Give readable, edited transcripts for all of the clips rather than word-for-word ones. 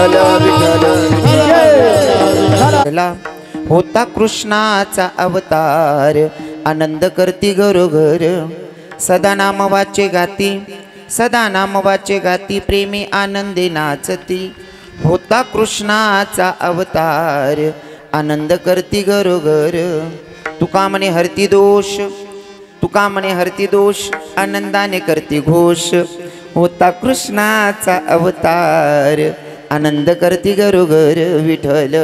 विठ्ठल विठ्ठल होता कृष्णाचा अवतार आनंद करती घरोघर सदा नाम वाचे गाती सदा नाम वाचे गाती प्रेमी आनंदे नाचती होता कृष्णाचा अवतार आनंद करती घरोघर तुका म्हणे हरती दोष तुका म्हणे हरती दोष आनंदाने करती घोष होता कृष्णाचा अवतार आनंद करती घरोघर विठ्ठल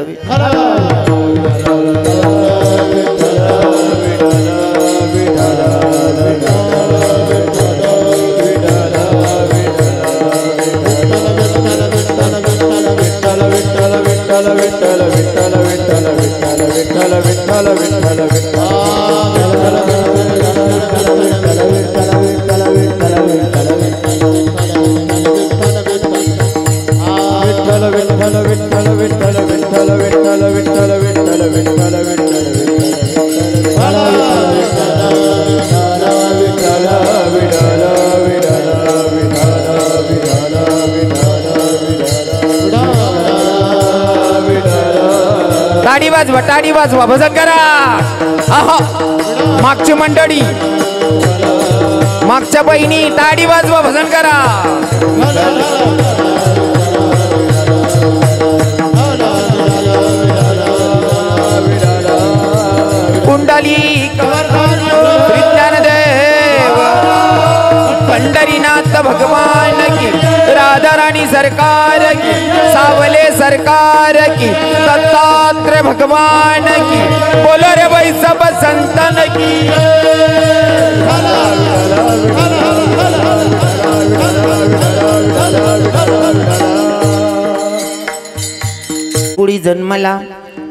टाळी वाजवा भजन करा आहा मागची मंडळी मागच्या बहिणी टाळी वाजवा भजन करा कुंडली विज्ञानदेव पंढरीनाथ भगवान की राधा रानी सरकार की सावले सरकार की दत्तात्रेय भगवान की बोलो रे भाई सब संतन की गोकुळी जन्मला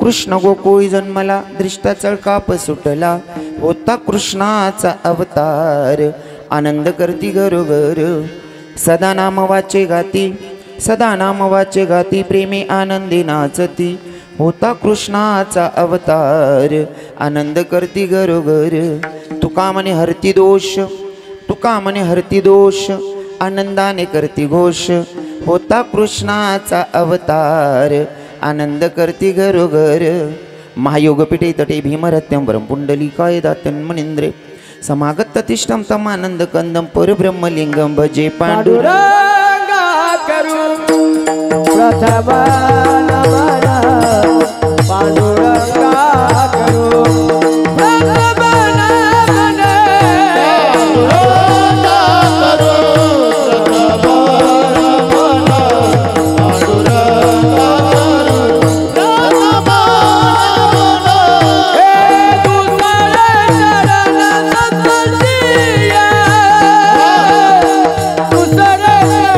कृष्ण गोकुळी जन्मला दृष्टा चळकाप सुटला होता कृष्णाचा अवतार आनंद करती घरोघर सदा नाम वाचे गाती सदा नाम वाचे गाती प्रेमी आनंदी नाचती होता कृष्णाचा अवतार आनंद करती घरोघर तुका म्हणे हरती दोष तुका म्हणे हरती दोष आनंदाने करती घोष होता कृष्णाचा अवतार आनंद करती घरोघर महायोगपीठे तटे भीमरत्यं वरं पुंडलिकाय दातन्मनिन्द्रे समागत तिष्ठं तमानंद कंदं परब्रह्मलिंगं भजे पांडुरंगा करू प्रथम नमन पांडुरंगा करू प्रथम नमन पांडुरंगा करू प्रथम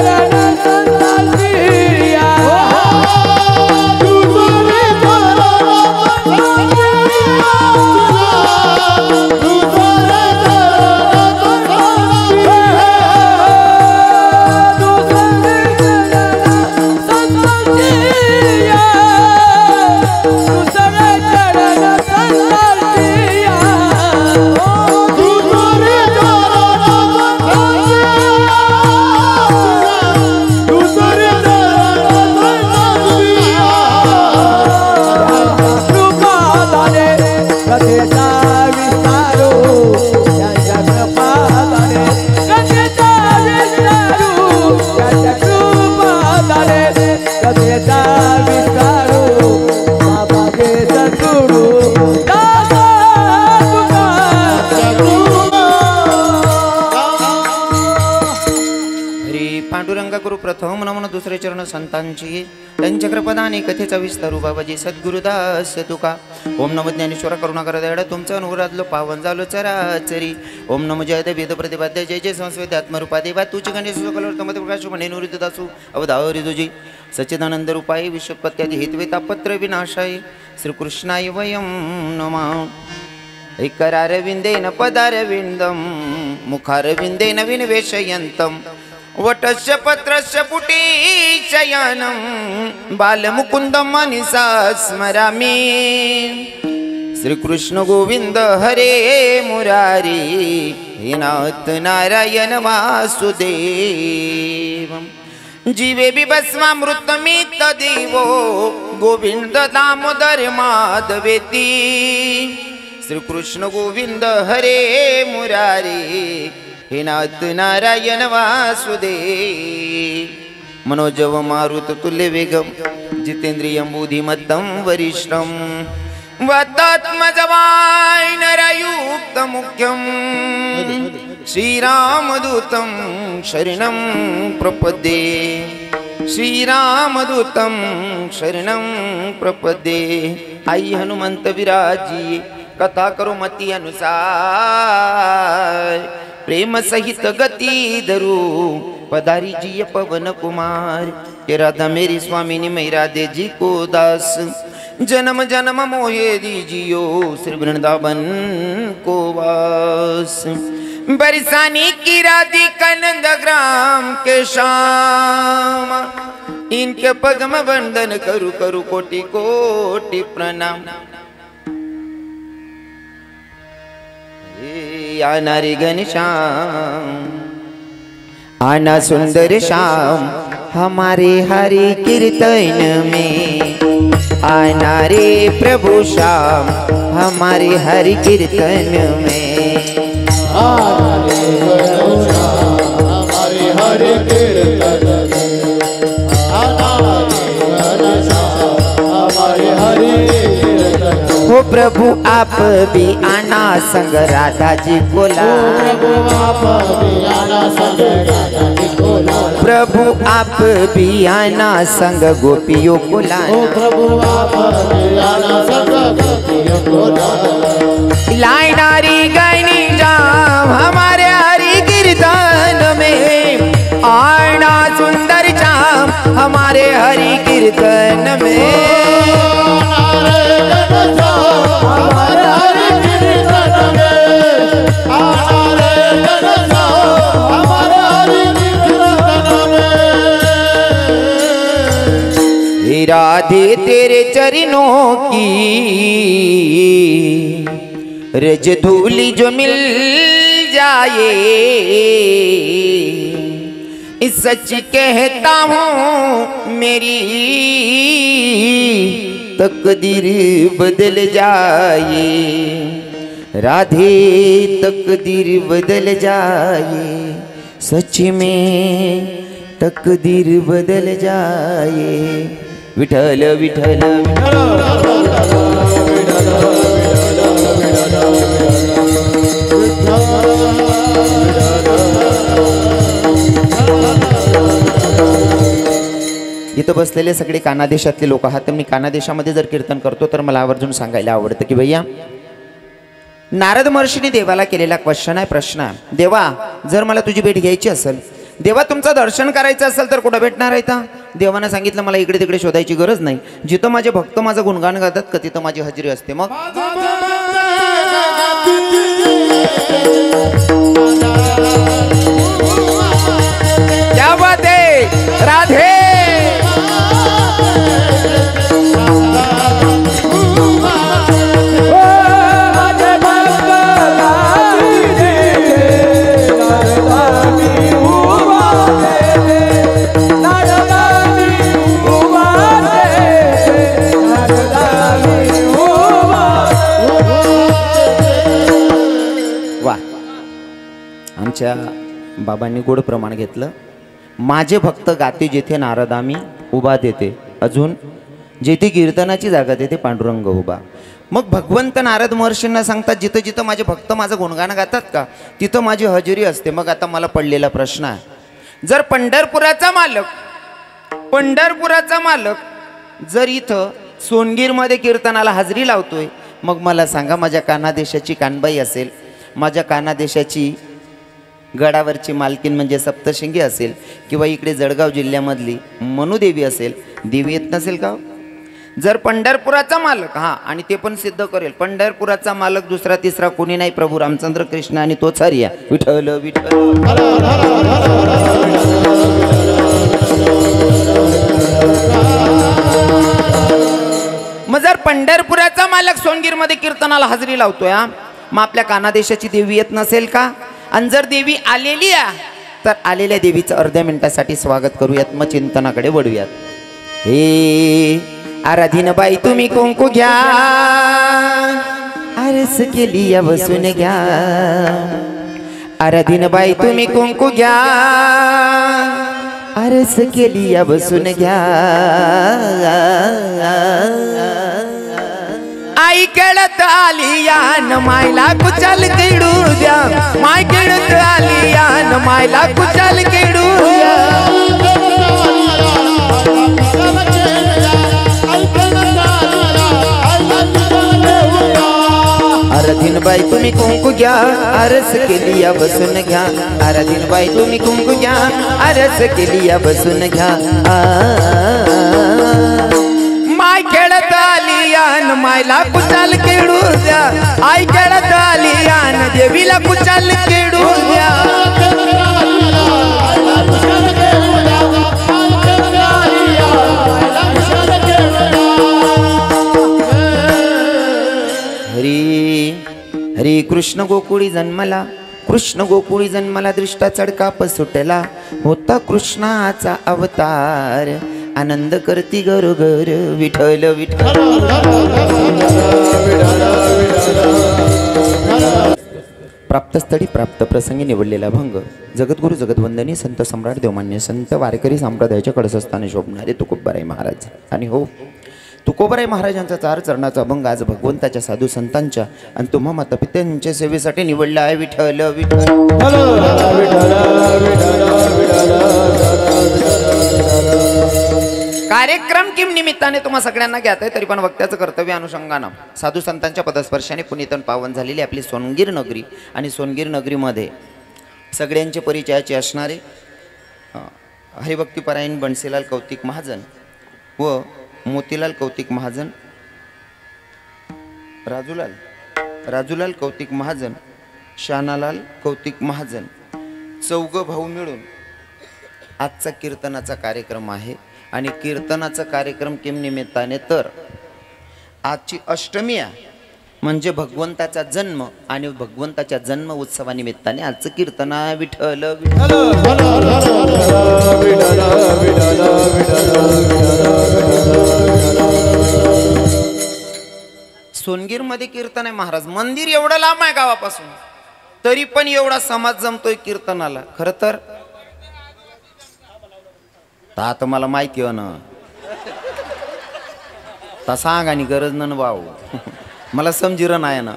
नमन पांडुरंगा प्रथम नमन दुसरे चरण संतांची त्यांच्या कृपदाने कथेचा विस्तारू बाबाजी सद्गुरुदास तुका ओम नमो ज्ञानेश्वर करुणाकर दयाळा तुमचं अनुराधलो पावन झालो चराचरी ओम नमो जय देव वेद प्रतिपाद्य जय जय संस्वेद आत्मरूपा देवा तुझी गणेश कलर प्रकाश म्हणे नुरित दासू अवधावरी तुझी सच्चिदानंद रूपाय विश्वपत्यादि हेतवे तापत्र विनाशाय श्रीकृष्णाय वयं नमः ऐकरारविंदेन पदारविंदम मुखारविंदेन विनिवेशयन्तं वटस्य पत्रस्य पुटी शयनं बालमुकुन्दं मनसा स्मरामि श्रीकृष्ण गोविंद हरे मुरारी हे नाथ नारायण वासुदेव जीवे बी भस्मामृतमित देवो गोविंद दामोदर माधवेती श्रीकृष्ण गोविंद हरे मुरारी हे नाथ नारायण वासुदेव मनोजव मारुत तुल्य वेगम जितेंद्रियं बुद्धिमत्तं वरिष्ठं वत्तात्मजवाय नरयुक्त मुख्यं श्रीरामदूतं शरणं प्रपद्ये श्रीरामदूतं शरणं प्रपद्ये। आई हनुमंत विराजी कथा करो मती अनुसार प्रेम सहित गति धरू पधारी जी पवन कुमार के राधा मेरी स्वामिनी मैं राधे जी को दास जन्म जन्म मोहे दीजियो श्री वृंदावन को वास। बरसानी की राधिका नंद ग्राम के श्याम इनके पद्म वंदन करु करु कोटि कोटि प्रणाम। आना रे घनश्याम आना सुंदर श्याम हमारे हरि कीर्तन में आना रे प्रभु श्याम हमारे हरि कीर्तन में आना रे प्रभु श्याम हमारे हरि कीर्तन में आना रे घनश्याम हमारे हरि कीर्तन में। हो प्रभु आप भी आना संग राधा जी को लाना प्रभु आप भी आना संग गोपियों को लाना प्रभु आप भी आना संग गोपियों को लाना। लाइनारी गायनी जाम हमारे हरि कीर्तन में आना सुंदर जाम हमारे हरि कीर्तन में राधे तेरे चरणों की रज धूली जो मिल जाए इस सच कहता हूँ मेरी तकदीर बदल जाए राधे तकदीर बदल जाए सच में तकदीर बदल जाए। विठल विठल इथं बसलेले सगळे कानादेशातले लोक आहात। मी कानादेशामध्ये जर कीर्तन करतो तर मला आवर्जून सांगायला आवडतं की भैया नारद महर्षीने देवाला केलेला क्वेश्चन आहे, प्रश्न आहे, देवा जर मला तुझी भेट घ्यायची असेल, देवा तुमचं दर्शन करायचं असेल तर कुठं भेटणार आहे का? देवानं सांगितलं मला इकडे तिकडे शोधायची गरज नाही, जिथं माझे भक्त माझं गुणगान गातात का तिथं माझी हजेरी असते। मग क्या बात है राधे आमच्या बाबांनी गोड प्रमाण घेतलं। माझे भक्त गाते जेथे नारदामी उभा देते, अजून जेथे कीर्तनाची जागा तेथे पांडुरंग उभा। मग भगवंत नारद महर्षींना सांगतात जिथं जिथं माझे भक्त माझं गुणगान गातात का तिथं माझी हजेरी असते। मग आता मला पडलेला प्रश्न आहे, जर पंढरपुराचा मालक जर इथं सोनगीरमध्ये कीर्तनाला हजेरी लावतोय, मग मला सांगा माझ्या कानादेशाची कानबाई असेल, माझ्या कानादेशाची गडावरची मालकीन म्हणजे सप्तशृंगी असेल, किंवा इकडे जळगाव जिल्ह्यामधली मनुदेवी असेल, देवी येत नसेल का? जर पंढरपुराचा मालक, हां, आणि ते पण सिद्ध करेल, पंढरपुराचा मालक दुसरा तिसरा कोणी नाही, प्रभू रामचंद्र कृष्ण आणि तोच हरिया विठ्ठल विठ्ठल। मग जर पंढरपुराचा मालक सोनगीरमध्ये कीर्तनाला हजेरी लावतोय, मग आपल्या कानादेशाची देवी येत नसेल का? आणि जर देवी आलेली आहे तर आलेल्या देवीचं अर्ध्या मिनिटासाठी स्वागत करूयात, मग चिंतनाकडे वळूयात. हे आराधीन बाई तुम्ही कुंकू घ्या, आरस केली या बसून घ्या. आराधीन बाई तुम्ही कुंकू घ्या, आरस केली या बसून घ्या. आई खेळत आली यान मायला कुचाल केडू द्या. माय खेळत आली यान मायला कुचाल केडू द्या. आराधीन बाई तुम्ही कुंकू घ्या, आरस केली या बसून घ्या. आराधीन बाई तुम्ही कुंकू घ्या, आरस केली या बसून घ्या. माय खेळत आली यान मायला कुचाल केडू द्या. आई खेळत आली यान देवीला कुचाल केडू द्या. हरी कृष्ण गोकुळी जन्मला, कृष्ण गोकुळी जन्मला, दृष्टा चढकाप सुटला. होता कृष्णाचा अवतार, आनंद करती गरोगर. विठ्ठल विठ्ठल. प्राप्तस्थळी प्राप्त प्रसंगी निवडलेला भंग. जगद्गुरु जगदवंदनी संत सम्राट देवमान्य संत वारकरी संप्रदायाच्या कळसस्थानी शोभणारे तुकोबाराय महाराज. आणि हो, तुकोबाराय महाराजांचा 4 चरणाचा अभंग आज भगवंताच्या साधू संतांच्या आणि तुम्हा माता पित्यांच्या सेवेसाठी निवडला आहे. विठ्ठल विठ्ठल. कार्यक्रम किम निमित्ताने तुम्हा सगळ्यांना घ्यात आहे, तरी पण वक्त्याचं कर्तव्य अनुषंगानं साधू संतांच्या पदस्पर्शाने पुनीतन पावन झालेली आपली सोनगीर नगरी. आणि सोनगीर नगरीमध्ये सगळ्यांचे परिचयाचे असणारे हरिभक्तीपरायण बन्सीलाल कौतिक महाजन व मोतीलाल कौतिक महाजन, राजूलाल कौतिक महाजन, शानालाल कौतिक महाजन, 4 भाऊ मिळून आजचा कीर्तनाचा कार्यक्रम आहे. आणि कीर्तनाचा कार्यक्रम किम निमित्ताने, तर आजची अष्टमी आहे, म्हणजे भगवंताचा जन्म. आणि भगवंताच्या जन्म उत्सवानिमित्ताने आजचं कीर्तन आहे. विठ्ठल विठ्ठल. सोनगीर मध्ये कीर्तन आहे महाराज. मंदिर एवढं लांब आहे गावापासून, तरी पण एवढा समाज जमतोय कीर्तनाला. खर तर आता मला माहिती हो ना, ता सांग आणि गरज न भाऊ, मला समजिर नाही ना.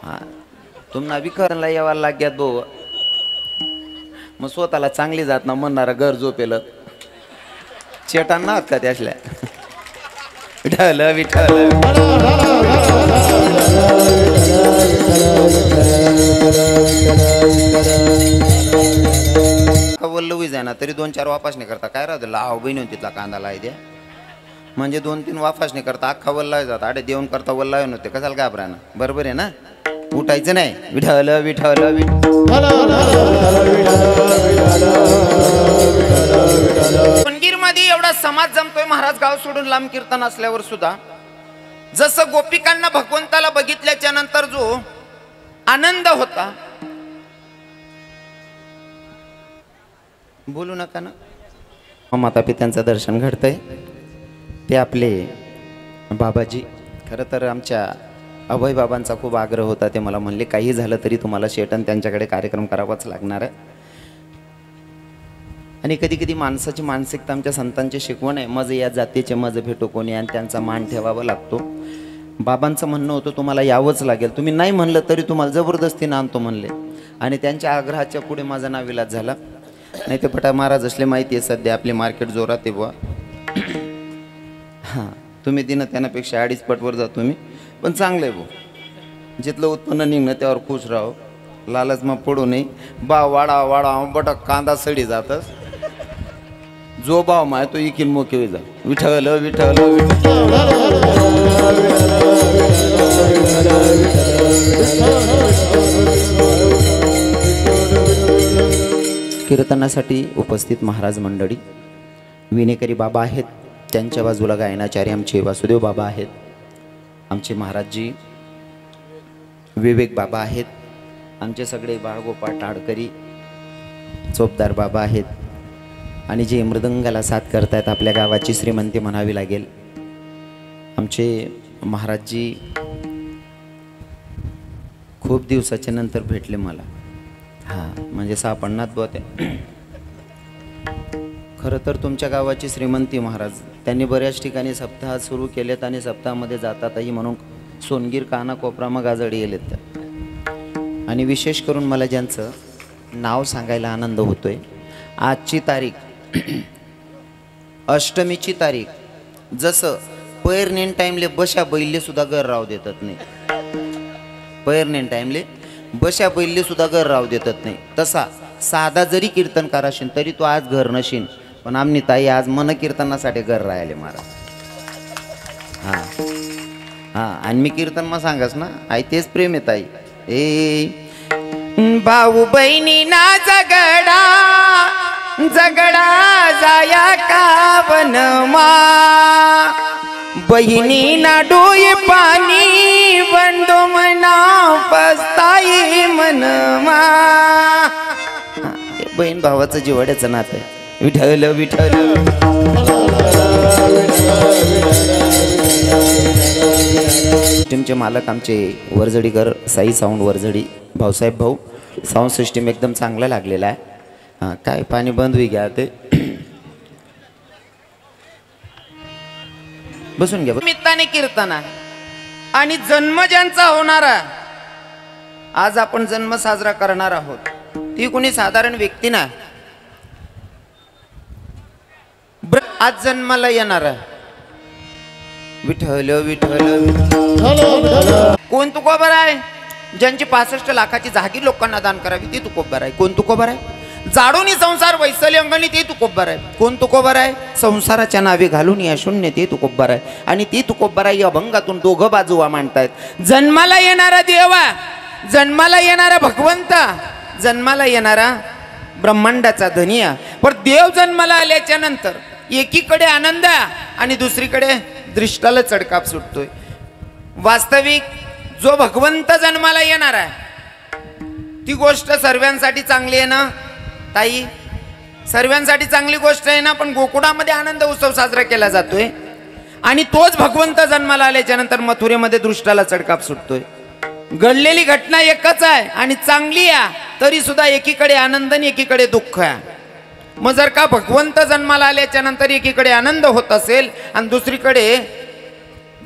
हा, तुम्हाला विकरला यावा लाग्यात भाऊ, मग स्वतःला चांगली जात ना म्हणणारा घर झोपेल चेटांना आहात का त्यातल्या. विठ्ठल विठ्ठल. वल्लवी जाय ना तरी 2-4 वापासणी करता. काय राहतं लाव बहिणी तिथला कांदा लाय द्या, म्हणजे 2-3 वापासणी करता अख्खा वल्ला जात. अडे देऊन करता वल्ला नव्हते, कशाला घाबरायना. बरोबर आहे ना, उठायचं नाही. विठ्ठल विठ्ठल सोनगीर मध्ये एवढा समाज जमतोय महाराज. गाव सोडून लांब कीर्तन असल्यावर सुद्धा जसं गोपिकांना भगवंताला बघितल्याच्या नंतर जो आनंद होता, बोलू नका ना. माता पित्यांचं दर्शन घडतंय. ते आपले बाबाजी. खरं तर आमच्या अभय बाबांचा खूप आग्रह होता. ते मला म्हणले काही झालं तरी तुम्हाला शेटन त्यांच्याकडे कार्यक्रम करावाच लागणार आहे. आणि कधी कधी माणसाची मानसिकता आमच्या संतांची शिकवण आहे. मज या जातीचे मज भेटो कोणी, आणि त्यांचा मान ठेवावा लागतो. बाबांचं म्हणणं होतं तुम्हाला यावंच लागेल. तुम्ही नाही म्हणलं तरी तुम्हाला जबरदस्तीनं आणतो म्हणले. आणि त्यांच्या आग्रहाच्या पुढे माझा नाविलाज झाला. नाही ते पटा महाराज असले माहिती आहे सध्या आपली मार्केट जोरात आहे बुवा. हां, तुम्ही दिनं त्यापेक्षा 2.5 पटवर जा तुम्ही, पण चांगलं आहे भाऊ. जिथलं उत्पन्न निघणं त्यावर खुश राहो, लालच मग पडू नये. भाव वाढा वाढा बटक कांदा सडी जातच. जो भाव माय तो इकीन मोके जा. विठ्ठल विठ्ठल कीर्तनासाठी उपस्थित महाराज मंडळी, विनेकरी बाबा आहेत, त्यांच्या बाजूला गायनाचार्य आमचे वासुदेव बाबा आहेत. आमचे महाराजजी विवेक बाबा आहेत, आमचे सगळे बाळगोपाळ टाडकरी चोपदार बाबा आहेत, आणि जे मृदंगाला साथ करतायत आपल्या गावाची श्रीमंती म्हणावी लागेल आमचे महाराजजी. खूप दिवसाच्या नंतर भेटले मला. हां, म्हणजे सापडणार बुवा ते. खरं तर तुमच्या गावाची श्रीमंती महाराज, त्यांनी बऱ्याच ठिकाणी सप्ताह सुरू केलेत आणि सप्ताहामध्ये जातातही, म्हणून सोनगीर कानाकोपरा मग आजडी गेलेत त्या. आणि विशेष करून मला ज्यांचं नाव सांगायला आनंद होतोय, आजची तारीख अष्टमीची तारीख, जसं पैरनेन टाईमले बशा बैलले सुद्धा घर राव देतात नाही, पैरनेन टाईमले बशा बैलले सुद्धा घर राव देतात नाही, तसा साधा जरी कीर्तनकार असेल तरी तो आज घर नशीन, पण आमनी ताई आज मन कीर्तनासाठी घर राहिले महाराज. हां हां, आणि मी कीर्तन मग सांगास ना, आई तेच प्रेम आहे ताई. भाऊ बहिणी ना झगडा झगडा जाया का वनमा, बहिणी ना डोळे पाणी बंडो मना पस्ताई मनमा. बहीण भावाचं जिवाड्याचं नातं आहे. विठ्ठल विठ्ठल सिस्टीमचे मालक आमचे वरझडीकर साई साऊंड वरझडी भाऊसाहेब भाऊ. साऊंड सिस्टीम एकदम चांगला लागलेला आहे. हां, काय पाणी बंद होई घ्या ते, बसून घ्या. निमित्ताने कीर्तना आणि जन्म ज्यांचा होणारा, आज आपण जन्म साजरा करणार आहोत, ती कोणी साधारण व्यक्ती ना, आज जन्माला येणारा विठ्ठल विठ्ठल. कोण तुकोबर आहे? ज्यांची 65 लाखाची जागीर लोकांना दान करावी ती तुकोबर आहे. कोण तुकोबर आहे? जाडून संसार वैसल्य अंगणी ते तुकोबर आहे. कोण तुकोबर आहे? संसाराच्या नावे घालून या शून्य ते तुकोबर आहे. आणि ती तुकोबर आहे या अभंगातून दोघं बाजूवा मांडतायत. जन्माला येणारा देवा, जन्माला येणारा भगवंता, जन्माला येणारा ब्रह्मांडाचा धनिया. पण देव जन्माला आल्याच्या नंतर एकीकडे आनंद आणि दुसरीकडे दृष्टाला चढकाप सुटतोय. वास्तविक जो भगवंत जन्माला येणार आहे ती गोष्ट सर्वांसाठी चांगली आहे ना ताई, सर्वांसाठी चांगली गोष्ट आहे ना. पण गोकुळामध्ये आनंद उत्सव साजरा केला जातोय आणि तोच भगवंत जन्माला आल्याच्या नंतर मथुरेमध्ये दृष्टाला चढकाप सुटतोय. घडलेली घटना एकच आहे आणि चांगली आहे, तरी सुद्धा एकीकडे आनंद आणि एकीकडे दुःख आहे. मग जर का भगवंत जन्माला आल्याच्या नंतर एकीकडे आनंद होत असेल आणि दुसरीकडे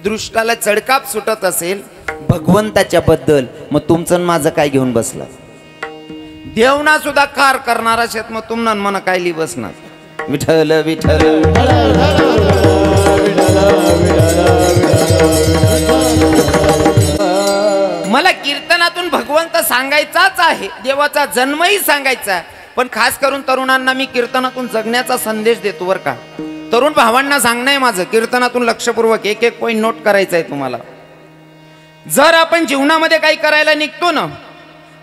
दृष्टाला चढकाप सुटत असेल भगवंताच्या बद्दल, मग तुमचं माझं काय घेऊन बसला? देवना सुद्धा कार करणारा शेत, मग तुमनं मन काय ली बसणार? विठ्ठल विठ्ठल. मला कीर्तनातून भगवंत सांगायचाच आहे, देवाचा जन्मही सांगायचा आहे. पण खास करून तरुणांना मी कीर्तनातून जगण्याचा संदेश देतो बरं का. तरुण भावांना सांगणं आहे माझं, कीर्तनातून लक्षपूर्वक एक एक पॉईंट नोट करायचा आहे तुम्हाला. जर आपण जीवनामध्ये काही करायला निघतो ना,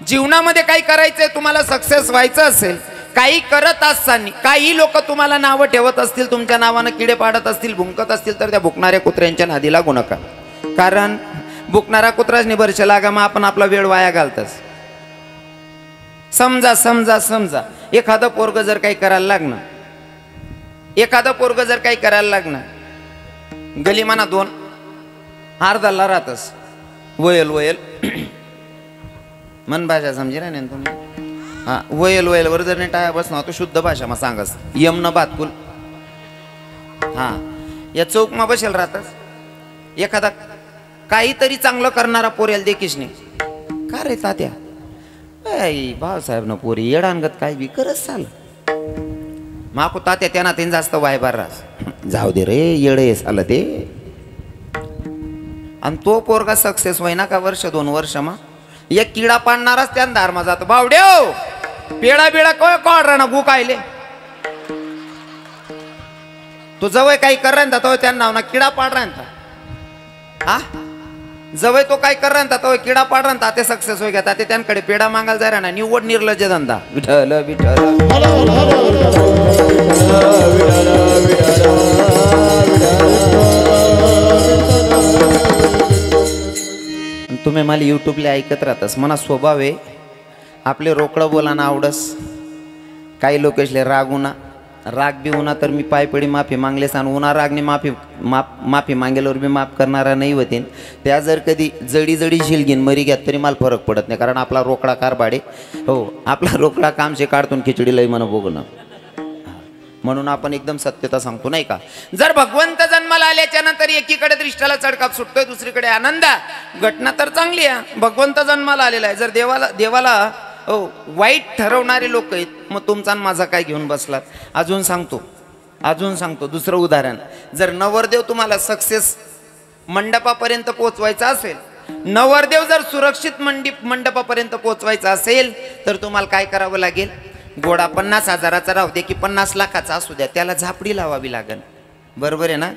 जीवनामध्ये काही करायचंय, तुम्हाला सक्सेस व्हायचं असेल, काही करत असताना काही लोक तुम्हाला नावं ठेवत असतील, तुमच्या नावानं किडे पाडत असतील, भुंकत असतील, तर त्या भुकणाऱ्या कुत्र्यांच्या नादी लागू नका. कारण भुकणारा कुत्राच निबरशे लागा, मग आपण आपला वेळ वाया घालतच. समजा समजा समजा एखादं पोरग जर काही करायला लागणं, एखादं पोरग जर काही करायला लागणं, गलिमाना 2 अर्धाला राहतस, वयल वयल मन भाषा समजे ना तुम्ही. हा, वयल वयल वर जर नाही टाया बसणार तो शुद्ध भाषा मग सांगस यमन बातकुल. हा, या चौक मा बसेल राहतस, एखादा काहीतरी चांगलं करणारा पोरेल देखीच नाही. का रे तात्या, भाऊसाहेब न पोरी येडांगत काय बी करत चाल, माको तात्या त्यांना ते जास्त वायबार रास, जाऊ दे रे येडे आलं ते. आणि तो पोरगा सक्सेस होईना का वर्ष 2 वर्ष मग एक किडा पाडणाराच त्या धारमा जातो. बावड्यो पेडा बिडा काय काढ ना गु कायले, तो जवळ काही कर तो त्या नाव किडा पाड राहता. हा, जवळ तो काय कर राहता तो किडा पाड राहता, ते सक्सेस होई घेता, ते त्यांकडे पेडा मागायला जाय ना, निवड निर्लज्ज धंदा. विठ्ठल विठ्ठल. तुम्ही मला यूट्यूबला ऐकत राहतास मना स्वभाव आहे आपले रोकडं बोलाना आवडस काही लोक असले रागुना राग बी उन्हा तर मी पायपडी माफी मागलेस आणि उन्हा रागने माफी मागेल्यावर मी माफ करणारा नाही होते त्या जर कधी जडी जडी शिलगीन मरी घ्यात तरी मला फरक पडत नाही कारण आपला रोकडा कारभाडे हो आपला रोकडा कामशे काढतून खिचडी लई म्हणा बघणं म्हणून आपण एकदम सत्यता सांगतो नाही का जर भगवंत जन्माला आल्याच्या नंतर एकीकडे दृष्टाला चढकाप सुटतोय दुसरीकडे आनंद घटना तर चांगली आहे भगवंत जन्माला आलेला आहे जर देवाला हो वाईट ठरवणारे लोक आहेत मग तुमचा आणि माझा काय घेऊन बसलात अजून सांगतो दुसरं उदाहरण जर नवरदेव तुम्हाला सक्सेस मंडपापर्यंत पोहोचवायचा असेल नवरदेव जर सुरक्षित मंडपापर्यंत पोहोचवायचा असेल तर तुम्हाला काय करावं लागेल घोडा 50,000चा राहू दे की 50 लाखाचा असू द्या त्याला झापडी लावावी लागेल बरोबर आहे ना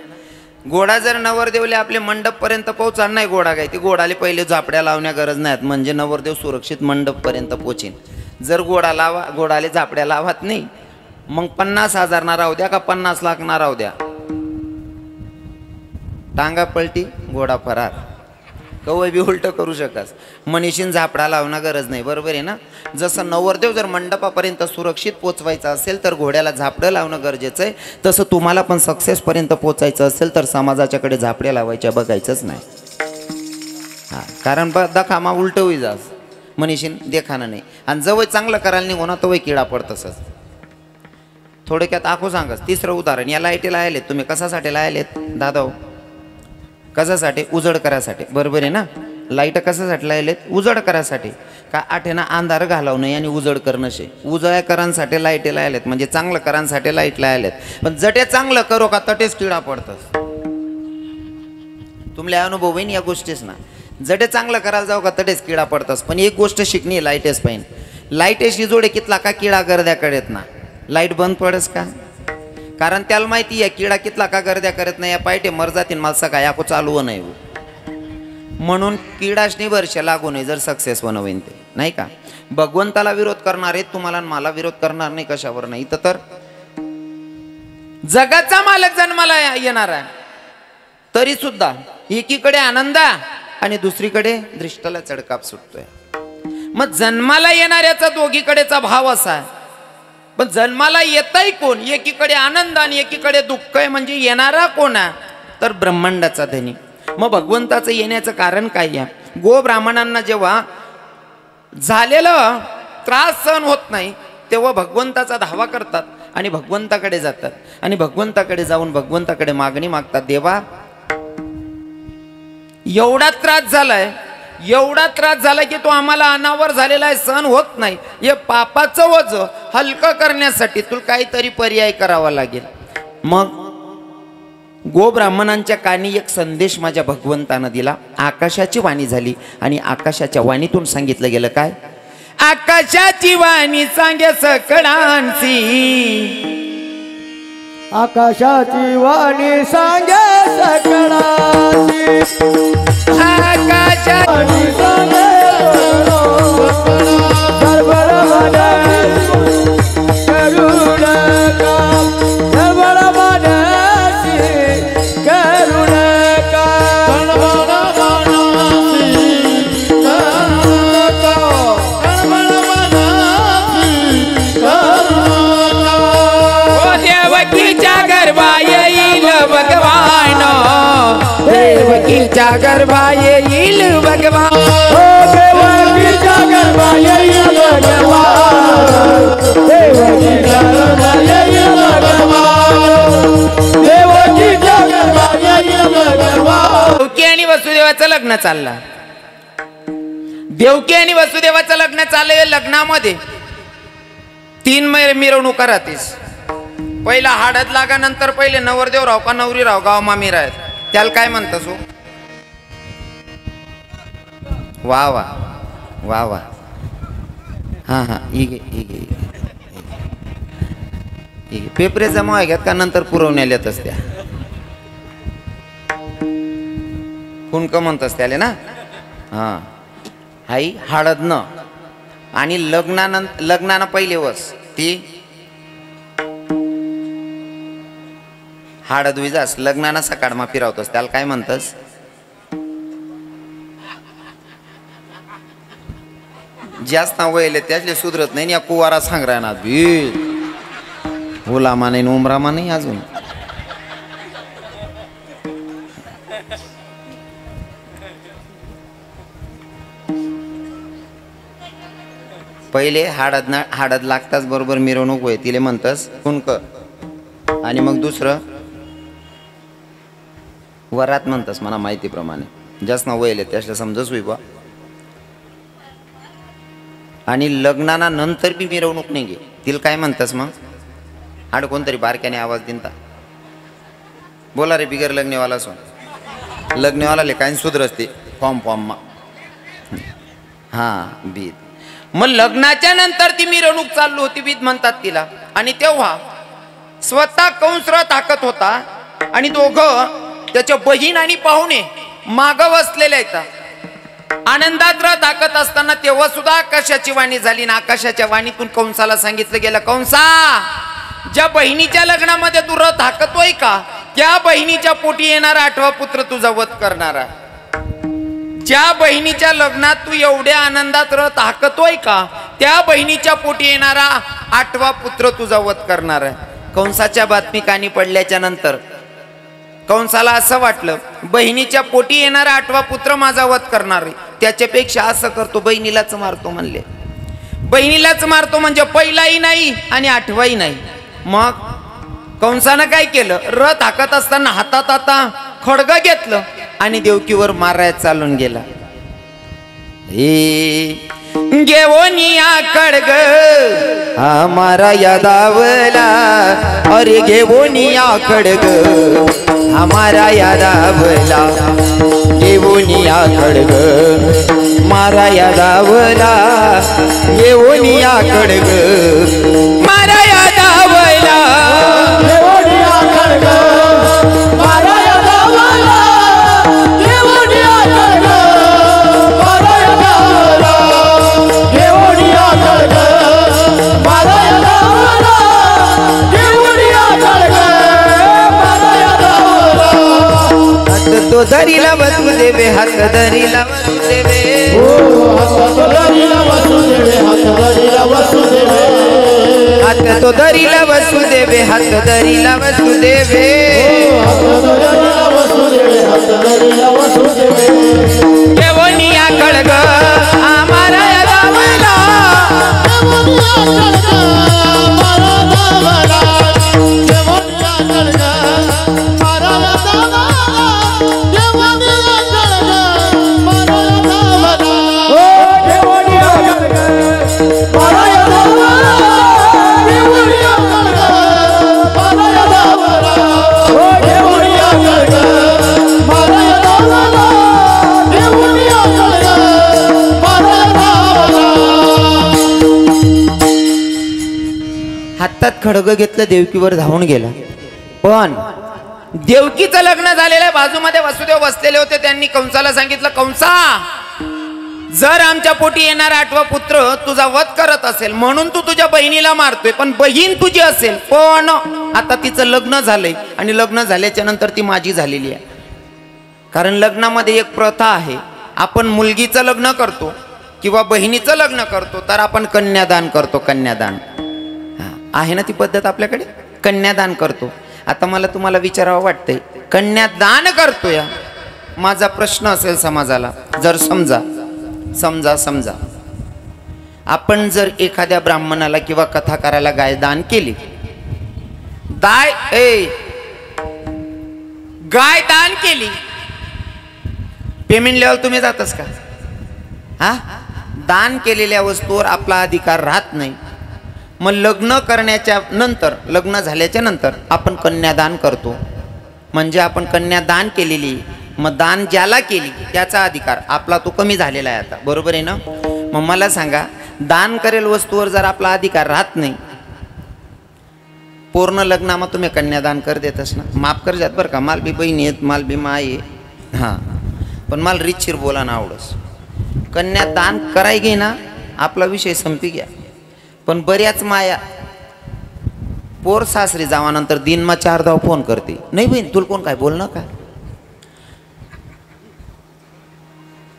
घोडा जर नवरदेवले आपले मंडपपर्यंत पोहोचणार नाही घोडा काय ते घोडाले पहिले झापड्या लावण्या गरज नाहीत म्हणजे नवरदेव सुरक्षित मंडपपर्यंत पोहोचेन जर घोडाले झापड्या लावत नाही मग 50,000 ना राहू द्या का 50 लाख ना राहू द्या टांगा पलटी घोडा फरार कवय बी उलट करू शकस मनीषीन झापडा लावणं गरज नाही बरोबर आहे ना जसं नवरदेव जर मंडपापर्यंत सुरक्षित पोचवायचं असेल तर घोड्याला झापडं लावणं गरजेचं आहे तसं तुम्हाला पण सक्सेसपर्यंत पोचायचं असेल तर समाजाच्याकडे झापड्या लावायच्या बघायचंच नाही हां कारण दखामा उलट होई जास मनीषीन देखानं नाही आणि जवळ चांगलं करायला निघू ना तवय किडा पडतसच थोडक्यात आखो सांगस तिसरं उदाहरण या लाईटीला आलेत तुम्ही कशासाठी लायलेत दादा कशासाठी उजड करायसाठी बरोबर आहे ना लाईट कशासाठी लायलेत उजड करायसाठी का आठेना अंधार घालवू नये आणि उजड करणं शे उजळ्या करांसाठी लाईटी लायलेत म्हणजे चांगलं करांसाठी लाईट लायलेत पण जटे चांगलं करो का तटेच किडा पडतस तुमल्या अनुभव होईन या गोष्टीच ना जटे चांगलं करायला जाऊ का तटेच किडा पडतस पण एक गोष्ट शिकणी लाईटेच पाहिजे लाईटेशी जोडे कितला का किडा गर्द्याकडे येत ना लाईट बंद पडस का कारण त्याला माहिती आहे किडा कितला का गर्द्या करत नाही या पायटे मर जातील मला सकाळी याको चालू नाही म्हणून किडाशनी वर्ष लागू नये जर सक्सेस होईन ते नाही का भगवंताला विरोध करणार आहेत तुम्हाला मला विरोध करणार नाही कशावर नाही तर जगाचा मालक जन्माला येणार आहे तरी सुद्धा एकीकडे आनंद आणि दुसरीकडे दृष्टाला चढकाप सुटतोय मग जन्माला येणाऱ्याचा दोघीकडेचा भाव असा आहे पण जन्माला येतय कोण एकीकडे आनंद आणि एकीकडे दुःख आहे म्हणजे येणारा कोण आहे तर ब्रह्मांडाचा धनी मग भगवंताचं येण्याचं कारण काय आहे गो ब्राह्मणांना जेव्हा झालेलं त्रास सहन होत नाही तेव्हा भगवंताचा धावा करतात आणि भगवंताकडे जातात आणि भगवंताकडे जाऊन भगवंताकडे मागणी मागतात देवा एवढा त्रास झालाय की तो आम्हाला अनावर झालेला आहे सहन होत नाही हे पापाचं वज हलकं करण्यासाठी तुला काहीतरी पर्याय करावा लागेल मग गो ब्राह्मणांच्या कानी एक संदेश माझ्या भगवंतानं दिला आकाशाची वाणी झाली आणि आकाशाच्या वाणीतून सांगितलं गेलं काय आकाशाची वाणी सांगे सकळांची आकाशाची वाणी सांगे सकळांची आकाशाची वाणी सांगे देवकीच्या गर्भा येईल भगवान देवकीच्या गर्भा येईल भगवान देवकीच्या गर्भा येईल भगवान देवकीच्या गर्भा येईल भगवान देवकी आणि वसुदेवाचं लग्न चाललं देवकी आणि वसुदेवाचं लग्न चाललंय लग्नामध्ये 3 मिरवणुका राहतीस पहिला हळद लागा नंतर पहिले नवरदेव राव का नवरी राव गाव मामी राहत त्याला काय म्हणतास हो वा वा वा वा हां हां ही पेपरे जमा आहे का नंतर पुरवण्यात येतच त्या कुणक म्हणतस त्याले ना हां हाई हळद न आणि लग्नानं पहिले वस ती हळद विजास लग्नानं सकाळ मा फिरवतोस त्याला काय म्हणतस जास्त वयले त्यातले सुधरत नाही. या कुवारा सांग राहणार ओलामा नाही उमरामा नाही अजून. पहिले हाडद लागताच बरोबर मिरवणूक होय तिले म्हणतस कुणक. आणि मग दुसरं वरात म्हणतस मला माहितीप्रमाणे जास्त वयले त्याला समजस होई बा. आणि लग्नाना नंतर बी मिरवणूक नाही गे तिला काय म्हणतस मग. आड कोणतरी बारक्याने आवाज दिनता बोला रे बिगर लग्नेवाला सोन. लग्नेवाला काय सुधरसते फॉर्म मा. हा बीत. मग लग्नाच्या नंतर ती मिरवणूक चालू होती बीत म्हणतात तिला. आणि तेव्हा स्वतः कंस रथ हाकत होता आणि दोघं त्याच्या बहीण आणि पाहुणे माग बसलेले आहेत. आनंदात रथ हाकत असताना तेव्हा सुद्धा आकाशाची वाणी झाली ना. आकाशाच्या वाणीतून कंसाला सांगितलं गेलं, कंसा ज्या बहिणीच्या लग्नामध्ये तू रथ हाकतोय का त्या बहिणीच्या पोटी येणारा 8वा पुत्र तुझा वध करणारा. ज्या बहिणीच्या लग्नात तू एवढ्या आनंदात रथ हाकतोय का त्या बहिणीच्या पोटी येणारा 8वा पुत्र तुझा वध करणार आहे. कंसाच्या बातमी कानी पडल्याच्या नंतर कंसाला असं वाटलं बहिणीच्या पोटी येणारा 8वा पुत्र माझा वध करणार आहे. त्याच्यापेक्षा असं करतो बहिणीलाच मारतो म्हणले. बहिणीलाच मारतो म्हणजे पहिलाही नाही आणि 8वाही नाही. मग कंसानं काय केलं, रथ हाकत असताना हातात आता खडग घेतलं आणि देवकीवर मारायला चालून गेला. घेऊन या खडग हमारा यादावला. अरे घेऊन या खडग हमारा यादावला. घेऊन या खडग मारा यादावला. घेऊन या खडग मारा यादावला. घेऊन या खडग मारा यादावला. घेऊन या खडग मारा यादावला. घेऊन या खडग मारा यादावला. घेऊन या खडग मारा यादावला. हात तो धरीला बसू देवे. हात धरीला बसू देवे. हात धरीला वसू देवे. हात धरीला वसू देवे. हात तो धरीला बसू देवे. हात धरीला बसू देवे. हात धरीला वसू देवे. हात धरीला वसू देवे. घेऊन या खडग आम्हाला यादावला. घेऊन या खडग मारा यादावला. घेऊन या खडग मारा यादावला. घेऊन या खडग मारा यादावला. घेऊन या खडग मारा यादावला. घेऊन या खडग मारा यादावला. घेऊन या खडग मारा यादावला. घेऊन या खडग मारा यादावला. हातात खडग घेतलं देवकीवर धावून गेला. पण देवकीचं लग्न झालेलं आहे. बाजूमध्ये वसुदेव बसलेले होते. त्यांनी कंसाला सांगितलं, कंसा जर आमच्या पोटी येणारा 8वा पुत्र तुझा वध करत असेल म्हणून तू तुझ्या बहिणीला मारतोय, पण बहीण तुझी असेल पण आता तिचं लग्न झालंय आणि लग्न झाल्याच्या नंतर ती माझी झालेली आहे. कारण लग्नामध्ये एक प्रथा आहे, आपण मुलगीचं लग्न करतो किंवा बहिणीचं लग्न करतो तर आपण कन्यादान करतो. कन्यादान आहे ना ती पद्धत आपल्याकडे, कन्यादान करतो. आता मला तुम्हाला विचारावं वाटतंय, कन्यादान करतोय माझा प्रश्न असेल समाजाला, जर समजा आपण जर एखाद्या ब्राह्मणाला किंवा कथाकाराला गाय दान केली, गाय दान केली, पेमेंट लेवल तुम्ही जातस का? हा, दान केलेल्या वस्तूवर आपला अधिकार राहत नाही. मग लग्न करण्याच्या नंतर, लग्न झाल्याच्या नंतर आपण कन्यादान करतो. म्हणजे आपण कन्यादान केलेली, मग दान ज्याला केली त्याचा अधिकार आपला तो कमी झालेला आहे आता, बरोबर आहे ना? मग मला सांगा, दान करेल वस्तूवर जर आपला अधिकार राहत नाही, पूर्ण लग्नामा तुम्ही कन्यादान कर देतस ना, माफ कर जात बरं का, माल बी बहिणी आहेत, माल बी माय आहे, हां, पण मला रितशीर बोला ना आवडस. कन्यादान कराय घे ना, आपला विषय संपी घ्या. पण बऱ्याच माया पोर सासरी जावानंतर दिनमा 4 धाव फोन करते, नाही बहीण तुला कोण काय बोलणं का?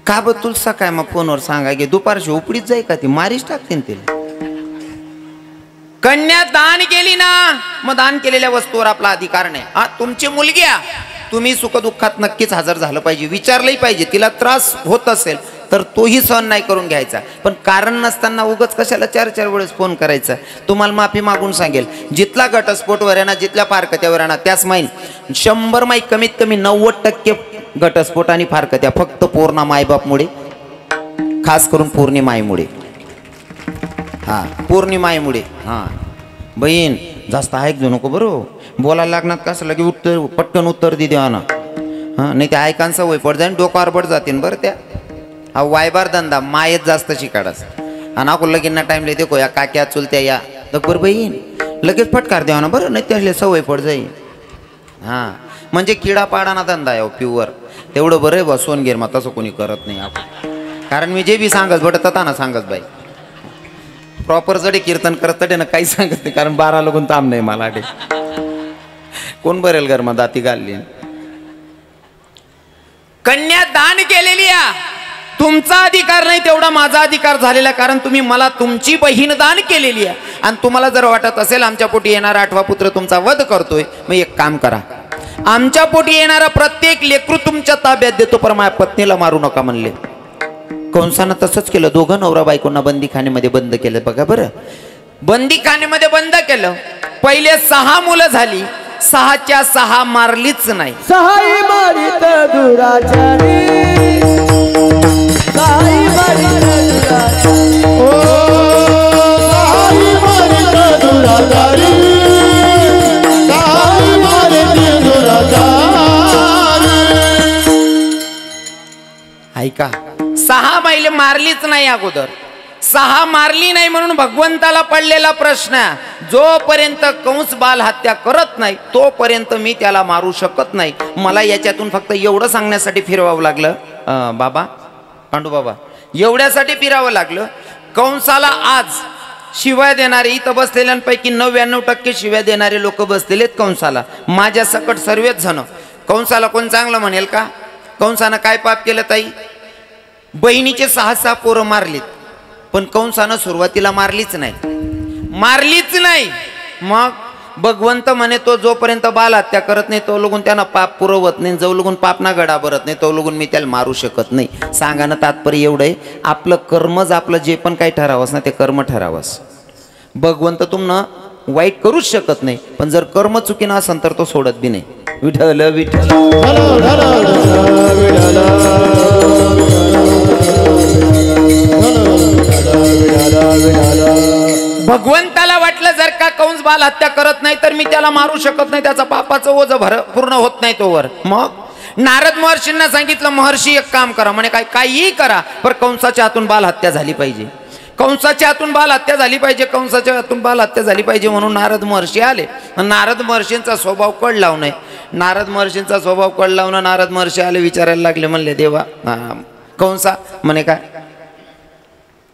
का ब तुला सकाळ मग फोनवर सांगा गे दुपारची उपडीत जाई का ती मारीच टाकते तिला. कन्या दान केली ना मग दान केलेल्या वस्तूवर आपला अधिकार नाही. हा तुमची मुलगी आहे, तुम्ही सुखदुःखात नक्कीच हजर झालं पाहिजे, विचारलंही पाहिजे. तिला त्रास होत असेल तर तोही सहन नाही करून घ्यायचा, पण कारण नसताना उगाच कशाला 4-4 वेळेस फोन करायचा. तुम्हाला माफी मागून सांगेल, जिथला घटस्फोटवर आहे ना, जिथल्या फारकत्यावर आहे ना, त्याच माहीन 100 माई कमीत कमी 90% घटस्फोट आणि फारकत्या फक्त पूर्ण मायबापमुळे, खास करून पौर्णिमाईमुळे. हां पौर्णिमाईमुळे. हां बहीण जास्त ऐकू नको बरोबर, बोलायला लागणार कसं लगे उत्तर पटकन उत्तर दे देवा ना. हां नाही ते ऐकान सवय पड जाईन, डोकावर पड जातीन बरं त्या. हा वायबार धंदा मायेत जास्त शिकाडास. आणि आपण लगीन ना टाईमला देखो या काक्या चुलत्या या बरं बहीण लगेच फटकार द्यावा ना बरं, नाही त्याला सवय पड जाईल. हां म्हणजे किडा पाडाना धंदा आहे प्युअर. तेवढं बरं आहे बा सोनगीर मग तसं कोणी करत नाही आपण. कारण मी जे बी सांगत बट तताना सांगत बाई प्रॉपर जडे कीर्तन करत तडे ना काही सांगत नाही, कारण 12 लगून ताम नाही मला डे कोण बरेल घर मग दाती घालली. कन्या दान केलेली आहे, तुमचा अधिकार नाही तेवढा माझा अधिकार झालेला, कारण तुम्ही मला तुमची बहीण दान केलेली आहे. आणि तुम्हाला जर वाटत असेल आमच्या पोटी येणारा 8वा पुत्र तुमचा वध करतोय, मग एक काम करा, आमच्या पोटी येणारा प्रत्येक लेकरू तुमच्या ताब्यात देतो, पण माझ्या पत्नीला मारू नका म्हणले. कंसानं तसंच केलं, दोघं नवरा बायकोंना बंदीखान्यामध्ये बंद केलं. बघा बरं, बंदीखान्यामध्ये बंद केलं. पहिले 6 मुलं झाली, 6च्या 6 मारलीच नाही. सहाई मारित दुराचारी, सहाई मारित दुराचारी, ओ साई मारित दुराचारी, साई मारित दुराचारी. ऐका, 6 महिला मारलीच नाही अगोदर. 6 मारली नाही म्हणून भगवंताला पडलेला प्रश्न, जोपर्यंत कंस बाल हत्या करत नाही तोपर्यंत मी त्याला मारू शकत नाही. मला याच्यातून फक्त एवढं सांगण्यासाठी फिरवावं लागलं बाबा पांडू बाबा, एवढ्यासाठी फिरावं लागलं. कंसाला आज शिवाय देणारे इथं बसलेल्यांपैकी 99% शिव्या देणारे लोक बसलेलेत कंसाला, माझ्या सकट सर्वच जण. कंसाला कोण चांगलं म्हणेल का? कंसानं काय पाप केलं ताई? बहिणीचे 6 पोरं मारलीत, पण कंसानं सुरुवातीला मारलीच नाही. मग भगवंत म्हणे तो जोपर्यंत बाल हत्या करत नाही तो लोगून त्यांना पाप पुरवत नाही, जो लोगून पाप ना गडा भरत नाही तो लोगून मी त्याला मारू शकत नाही. सांगानं तात्पर्य एवढं आहे, आपलं कर्मच आपलं जे पण काही ठरावस ना ते कर्म ठरावस. भगवंत तुम्हाला वाईट करूच शकत नाही, पण जर कर्म चुकीनं असेल तर तो सोडत बी नाही. विठ्ठल विठ्ठल भगवंताला वाटलं जर का कंस बाल हत्या करत नाही तर मी त्याला मारू शकत नाही, त्याचा पापाचं ओझं पूर्ण होत नाही तोवर. मग नारद महर्षींना सांगितलं, महर्षी एक काम करा, म्हणे काहीही करा पण कंसाच्या हातून बाल हत्या झाली पाहिजे, कंसाच्या हातून बाल हत्या झाली पाहिजे, कंसाच्या हातून बाल हत्या झाली पाहिजे. म्हणून नारद महर्षी आले. नारद महर्षींचा स्वभाव कळ लावणे, नारद महर्षींचा स्वभाव कळ लावणं. नारद महर्षी आले, विचारायला लागले, म्हणले देवा कंसा म्हणे काय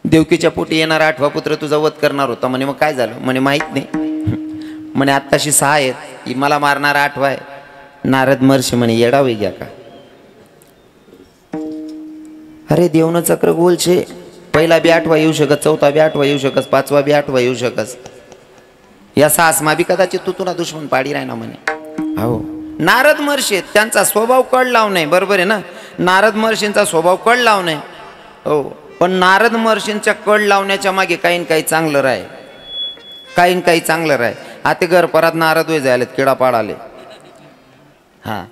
देवकीच्या पोटी येणारा 8वा पुत्र तुझा वध करणार होता. म्हणे मग काय झालं? म्हणे माहित नाही. म्हणे आत्ताशी 6 आहेत, मला मारणारा 8वा आहे. नारद महर्षी म्हणे येडा होई घ्या का? अरे देवनं चक्र गोल छे, पहिला बी 8वा येऊ शकत, 4था बी 8वा येऊ शकत, 5वा बी 8वा येऊ शकत. या 6मा बी कदाचित तू तुला दुश्मन पाडी राही ना म्हणे. हो नारद महर्षी त्यांचा स्वभाव कळ लावणे, बरोबर आहे ना. नारद महर्षींचा स्वभाव कळ लावणे. हो पण नारद महर्षींच्या कळ लावण्याच्या मागे काही काही चांगलं राहे, काही चांगलं राहे. आता घर परत नारद होय झालेत, किडा पाडाले. हा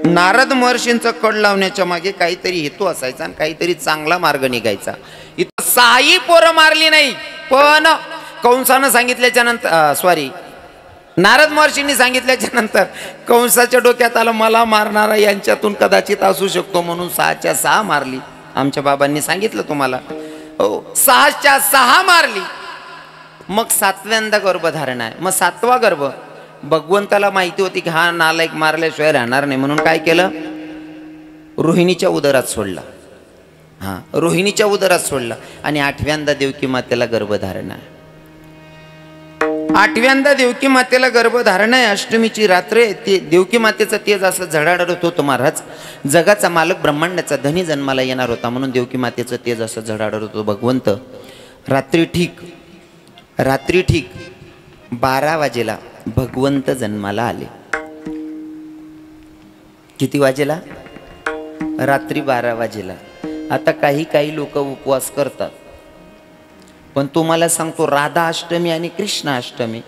नारद महर्षींचं कळ लावण्याच्या मागे काहीतरी हेतू असायचा आणि काहीतरी चांगला मार्ग निघायचा. इथं 6ही पोरं मारली नाही, पण कंसानं सांगितल्याच्या नंतर नारद महर्षींनी सांगितल्याच्या नंतर कंसाच्या डोक्यात आलं मला मारणारा यांच्यातून कदाचित असू शकतो, म्हणून 6च्या 6 मारली. आमच्या बाबांनी सांगितलं तुम्हाला. हो 6च्या 6 मारली. मग 7व्यांदा गर्भधारण आहे. मग 7वा गर्भ भगवंताला माहिती होती की हा नालायक मारल्याशिवाय राहणार नाही, म्हणून काय केलं? रोहिणीच्या उदरात सोडला. रोहिणीच्या उदरात सोडला आणि 8व्यांदा देवकी मातेला गर्भधारण आहे. आठव्यांदा देवकी मातेला गर्भधारण आहे. अष्टमीची रात्र आहे. ते देवकी मातेचं तेज असं झडाडत होतं महाराज. जगाचा मालक ब्रह्मांडाचा धनी जन्माला येणार होता म्हणून देवकी मातेचं तेज असं झडाडत होतं. भगवंत रात्री ठीक 12 वाजेला भगवंत जन्माला आले. किती वाजेला? रात्री 12 वाजेला. आता काही लोक उपवास करतात, पण तुम्हाला सांगतो राधा अष्टमी आणि कृष्ण अष्टमी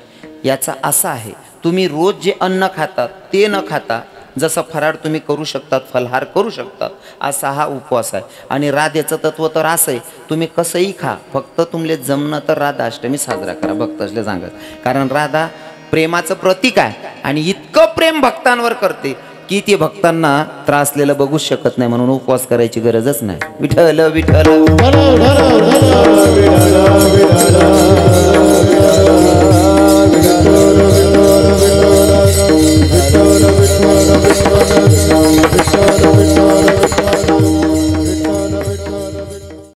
याचा असा आहे, तुम्ही रोज जे अन्न खातात ते न खाता जसं फराळ तुम्ही करू शकतात, फलहार करू शकतात, असा हा उपवास आहे. आणि राधेचं तत्व तर असं आहे, तुम्ही कसंही खा, फक्त तुमले जमणं तर राधा अष्टमी साजरा करा. भक्त असले सांगत, कारण राधा प्रेमाचं प्रतीक आहे आणि इतकं प्रेम भक्तांवर करते की ते भक्तांना त्रासलेलं बघूच शकत नाही, म्हणून उपवास करायची गरजच नाही. विठ्ठल विठ्ठल विठ्ठल, विठ्ठल, विठ्ठल, विठ्ठल, विठ्ठल.